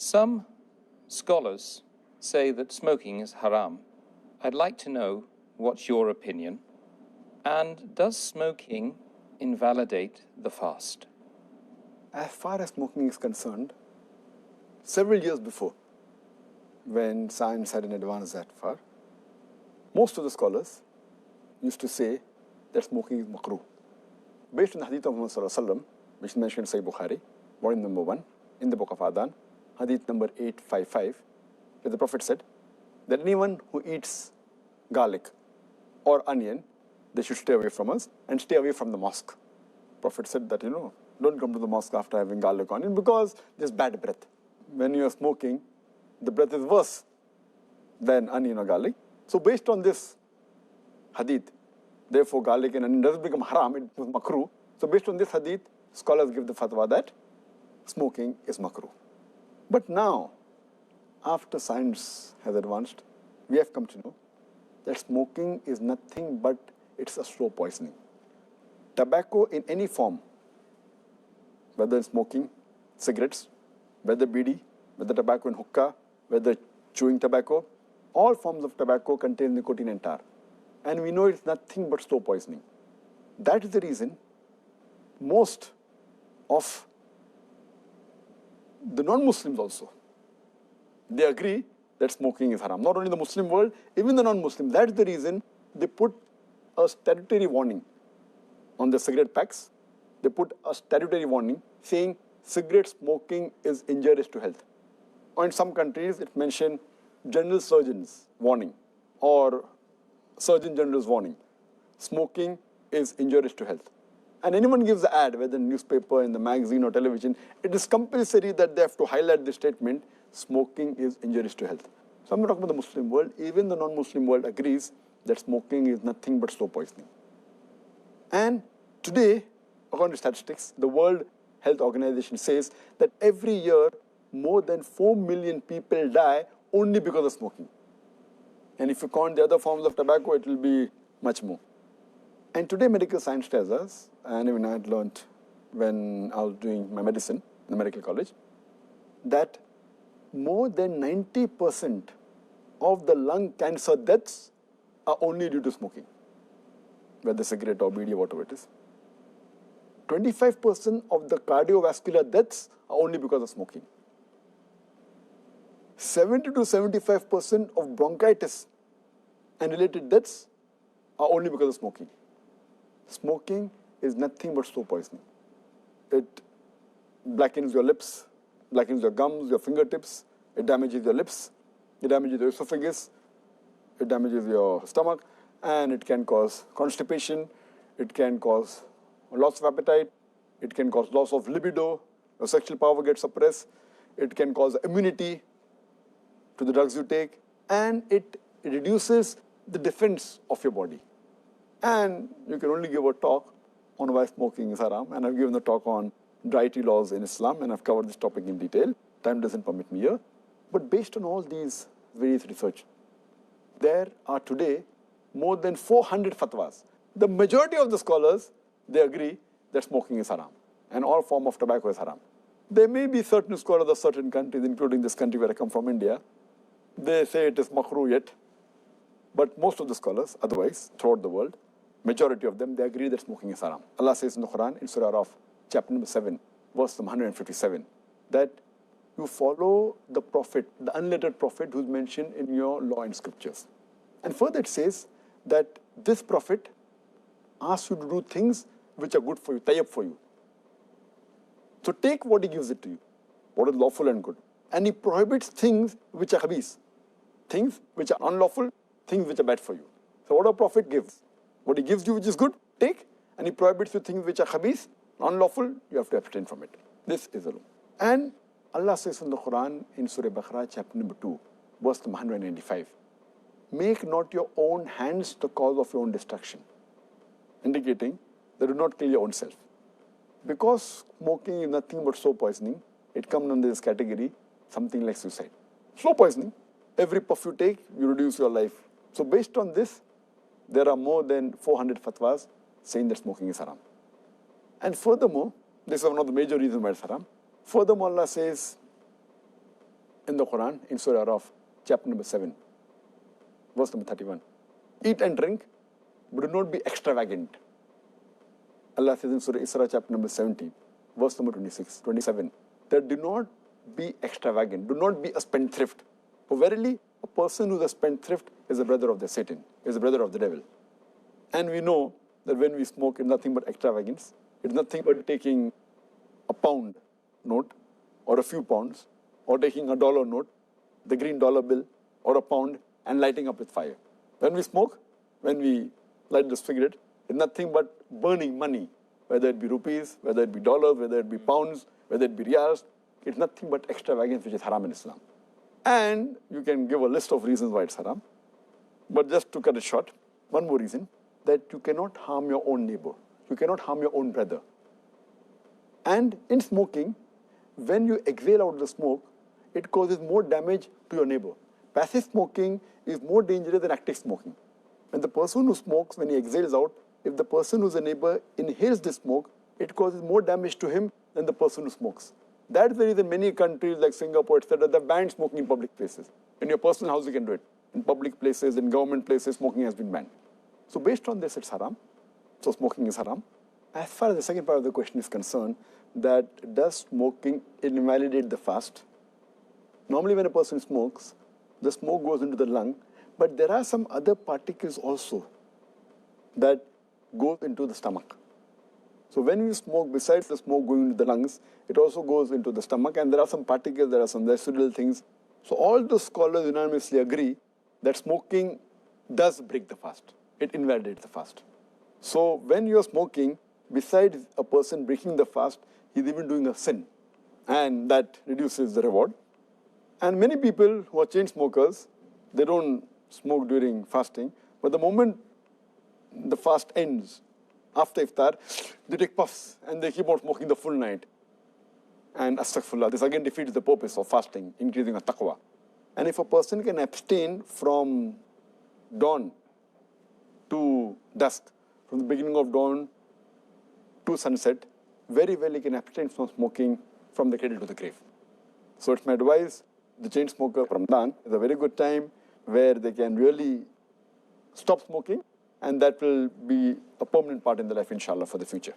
Some scholars say that smoking is haram. I'd like to know what's your opinion. And does smoking invalidate the fast? As far as smoking is concerned, several years before, when science hadn't advanced that far, most of the scholars used to say that smoking is makruh. Based on the hadith of Muhammad sallallahu alaihi wasallam, which is mentioned in Sahih Bukhari, volume number 1, in the book of Adhan, hadith number 855, where the Prophet said that anyone who eats garlic or onion, they should stay away from us and stay away from the mosque. Prophet said that, don't come to the mosque after having garlic or onion because there's bad breath. When you are smoking, the breath is worse than onion or garlic. So based on this hadith, therefore garlic and onion doesn't become haram, it becomes makruh. So based on this hadith, scholars give the fatwa that smoking is makruh. But now, after science has advanced, we have come to know that smoking is nothing but it's a slow poisoning. Tobacco in any form, whether it's smoking, cigarettes, whether bidi, whether tobacco in hookah, whether chewing tobacco, all forms of tobacco contain nicotine and tar. And we know it's nothing but slow poisoning. That is the reason most of the non-Muslims also, they agree that smoking is haram. Not only the Muslim world, even the non-Muslim. That's the reason they put a statutory warning on the cigarette packs. They put a statutory warning saying cigarette smoking is injurious to health. Or in some countries, it mentioned general surgeon's warning or surgeon general's warning. Smoking is injurious to health. And anyone gives the ad, whether in newspaper, in the magazine or television, it is compulsory that they have to highlight the statement, smoking is injurious to health. So I'm not talking about the Muslim world. Even the non-Muslim world agrees that smoking is nothing but slow poisoning. And today, according to statistics, the World Health Organization says that every year, more than 4 million people die only because of smoking. And if you count the other forms of tobacco, it will be much more. And today, medical science tells us, and even I had learned when I was doing my medicine in the medical college, that more than 90% of the lung cancer deaths are only due to smoking, whether cigarette or bidi or whatever it is. 25% of the cardiovascular deaths are only because of smoking. 70 to 75% of bronchitis and related deaths are only because of smoking. Smoking is nothing but slow poisoning. It blackens your lips, blackens your gums, your fingertips. It damages your lips. It damages your esophagus. It damages your stomach. And it can cause constipation. It can cause loss of appetite. It can cause loss of libido. Your sexual power gets suppressed. It can cause immunity to the drugs you take. And it reduces the defense of your body. And you can only give a talk on why smoking is haram. And I've given a talk on dietary laws in Islam, and I've covered this topic in detail. Time doesn't permit me here. But based on all these various research, there are today more than 400 fatwas. The majority of the scholars, they agree that smoking is haram, and all form of tobacco is haram. There may be certain scholars of certain countries, including this country where I come from, India, they say it is makruh yet. But most of the scholars, otherwise, throughout the world, majority of them, they agree that smoking is haram. Allah says in the Quran, in Surah Araf, chapter number 7, verse 157, that you follow the prophet, the unlettered prophet who's mentioned in your law and scriptures. And further it says that this prophet asks you to do things which are good for you, tayyib for you. So take what he gives it to you, what is lawful and good. And he prohibits things which are khabis, things which are unlawful, things which are bad for you. So what a prophet gives, what he gives you which is good, take, and he prohibits you things which are khabis, unlawful, you have to abstain from it. This is the law. And Allah says in the Quran, in Surah Baqarah, chapter number 2, verse number 195, make not your own hands the cause of your own destruction, indicating that do not kill your own self. Because smoking is nothing but slow poisoning, it comes under this category, something like suicide. Slow poisoning, every puff you take, you reduce your life. So based on this, there are more than 400 fatwas saying that smoking is haram. And furthermore, this is one of the major reasons why it's haram. Furthermore, Allah says in the Quran, in Surah Araf, chapter number 7, verse number 31. Eat and drink, but do not be extravagant. Allah says in Surah Isra, chapter number 17, verse number 27, that do not be extravagant, do not be a spendthrift. For verily, a person who is a spendthrift is a brother of the Satan, is a brother of the devil. And we know that when we smoke, it's nothing but extravagance. It's nothing but taking a pound note or a few pounds, or taking a dollar note, the green dollar bill, or a pound, and lighting up with fire. When we smoke, when we light the cigarette, it's nothing but burning money, whether it be rupees, whether it be dollars, whether it be pounds, whether it be riyals. It's nothing but extravagance, which is haram in Islam. And you can give a list of reasons why it's haram. But just to cut it short, one more reason, that you cannot harm your own neighbor. You cannot harm your own brother. And in smoking, when you exhale out the smoke, it causes more damage to your neighbor. Passive smoking is more dangerous than active smoking. When the person who smokes, when he exhales out, if the person who's a neighbor inhales the smoke, it causes more damage to him than the person who smokes. That's the reason many countries like Singapore, etc., they ban smoking in public places. In your personal house, you can do it. In public places, in government places, smoking has been banned. So based on this, it's haram. So smoking is haram. As far as the second part of the question is concerned, that does smoking invalidate the fast? Normally when a person smokes, the smoke goes into the lung, but there are some other particles also that go into the stomach. So when we smoke, besides the smoke going into the lungs, it also goes into the stomach, and there are some particles, there are some residual things. So all the scholars unanimously agree that smoking does break the fast. It invalidates the fast. So when you're smoking, besides a person breaking the fast, he's even doing a sin, and that reduces the reward. And many people who are chain smokers, they don't smoke during fasting, but the moment the fast ends, after iftar, they take puffs and they keep on smoking the full night. And astaghfirullah, this again defeats the purpose of fasting, increasing our taqwa. And if a person can abstain from dawn to dusk, from the beginning of dawn to sunset, very well he can abstain from smoking from the cradle to the grave. So it's my advice, the chain smoker, Ramadan is a very good time where they can really stop smoking, and that will be a permanent part in their life, inshallah, for the future.